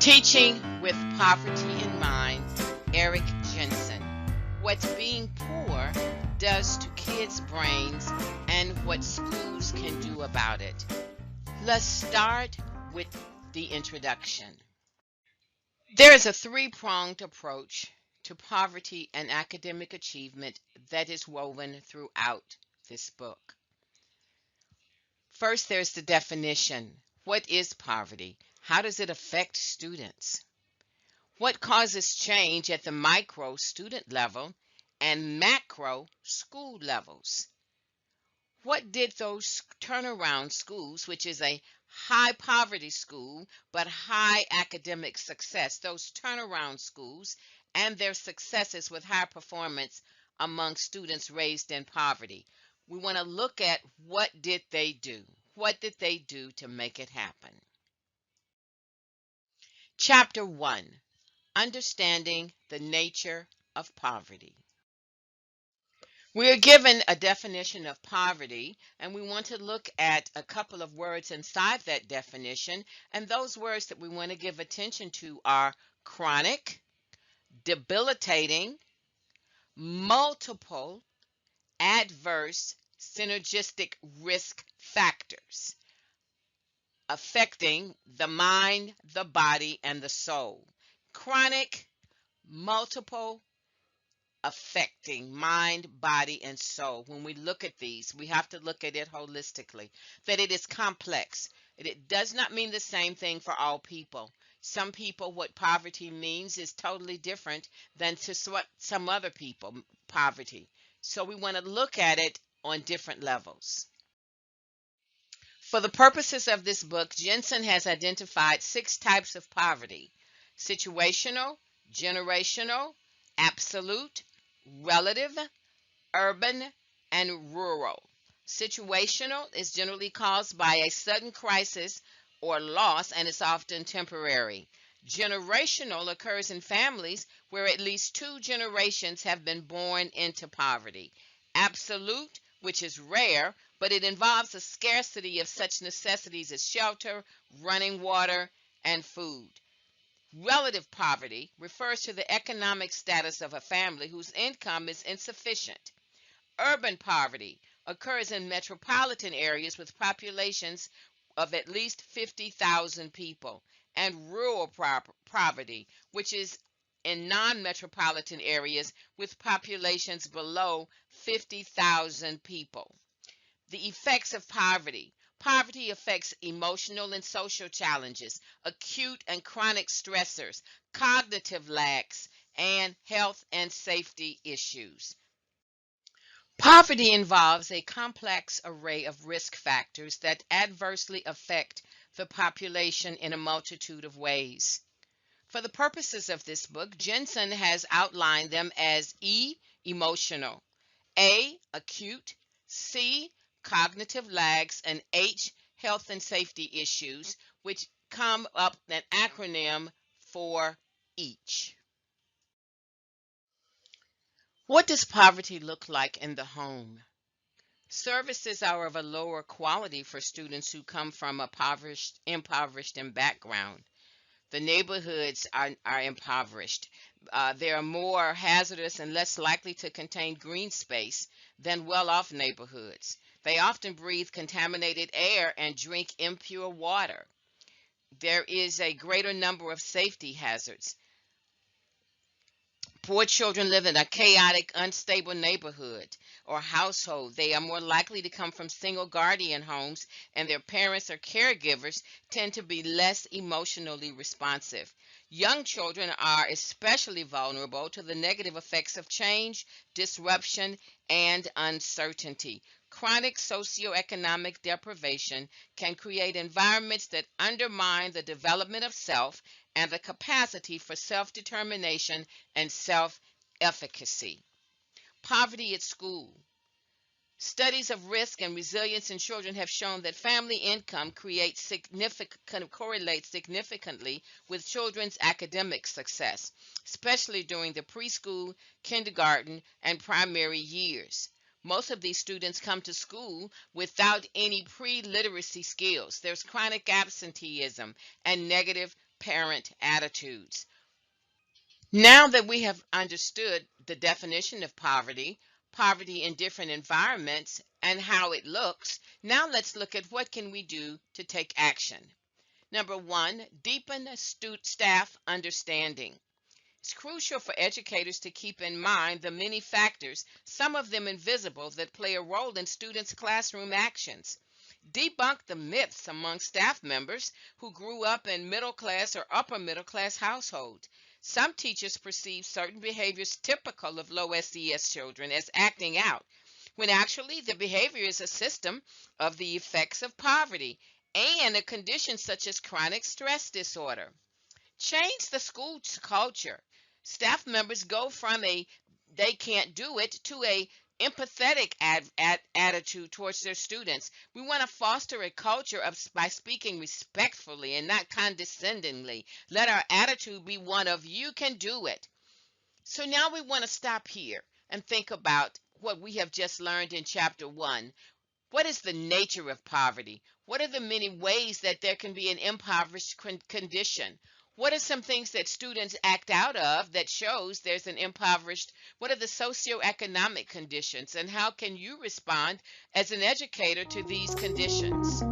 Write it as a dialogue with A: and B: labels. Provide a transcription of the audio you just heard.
A: Teaching with Poverty in Mind, Eric Jensen. What being poor does to kids' brains and what schools can do about it. Let's start with the introduction. There is a three-pronged approach to poverty and academic achievement that is woven throughout this book. First, there's the definition. What is poverty? How does it affect students? What causes change at the micro student level and macro school levels? What did those turnaround schools, which is a high poverty school but high academic success, those turnaround schools and their successes with high performance among students raised in poverty? We want to look at what did they do? What did they do to make it happen? Chapter 1. Understanding the nature of poverty. We are given a definition of poverty, and we want to look at a couple of words inside that definition, and those words that we want to give attention to are chronic, debilitating, multiple, adverse, synergistic risk factors affecting the mind, the body, and the soul. Chronic, multiple, affecting mind, body, and soul. When we look at these, we have to look at it holistically, that it is complex. It does not mean the same thing for all people. Some people, what poverty means is totally different than to some other people, poverty. So we want to look at it on different levels. For the purposes of this book, Jensen has identified 6 types of poverty: situational, generational, absolute, relative, urban, and rural. Situational is generally caused by a sudden crisis or loss and is often temporary. Generational occurs in families where at least 2 generations have been born into poverty. Absolute, which is rare, but it involves a scarcity of such necessities as shelter, running water, and food. Relative poverty refers to the economic status of a family whose income is insufficient. Urban poverty occurs in metropolitan areas with populations of at least 50,000 people, and rural poverty, which is in non-metropolitan areas with populations below 50,000 people. The effects of poverty. Poverty affects emotional and social challenges, acute and chronic stressors, cognitive lacks, and health and safety issues. Poverty involves a complex array of risk factors that adversely affect the population in a multitude of ways. For the purposes of this book, Jensen has outlined them as E, emotional, A, acute, C, cognitive lags, and H, health and safety issues, which come up an acronym for each. What does poverty look like in the home? Services are of a lower quality for students who come from a impoverished background. The neighborhoods are impoverished. They are more hazardous and less likely to contain green space than well-off neighborhoods. They often breathe contaminated air and drink impure water. There is a greater number of safety hazards. Poor children live in a chaotic, unstable neighborhood or household. They are more likely to come from single guardian homes, and their parents or caregivers tend to be less emotionally responsive. Young children are especially vulnerable to the negative effects of change, disruption, and uncertainty. Chronic socioeconomic deprivation can create environments that undermine the development of self and the capacity for self-determination and self-efficacy. Poverty at school. Studies of risk and resilience in children have shown that family income correlates significantly with children's academic success, especially during the preschool, kindergarten, and primary years. Most of these students come to school without any pre-literacy skills. There's chronic absenteeism and negative parent attitudes. Now that we have understood the definition of poverty, poverty in different environments, and how it looks, now let's look at what can we do to take action. Number one, deepen staff understanding. It's crucial for educators to keep in mind the many factors, some of them invisible, that play a role in students' classroom actions. Debunk the myths among staff members who grew up in middle class or upper middle class households. Some teachers perceive certain behaviors typical of low SES children as acting out, when actually the behavior is a system of the effects of poverty and a condition such as chronic stress disorder. Change the school culture. Staff members go from a "they can't do it" to a empathetic attitude towards their students. We want to foster a culture of by speaking respectfully and not condescendingly. Let our attitude be one of "you can do it." So now we want to stop here and think about what we have just learned in chapter 1. What is the nature of poverty? What are the many ways that there can be an impoverished condition? What are some things that students act out of that shows there's an impoverished? What are the socioeconomic conditions, and how can you respond as an educator to these conditions?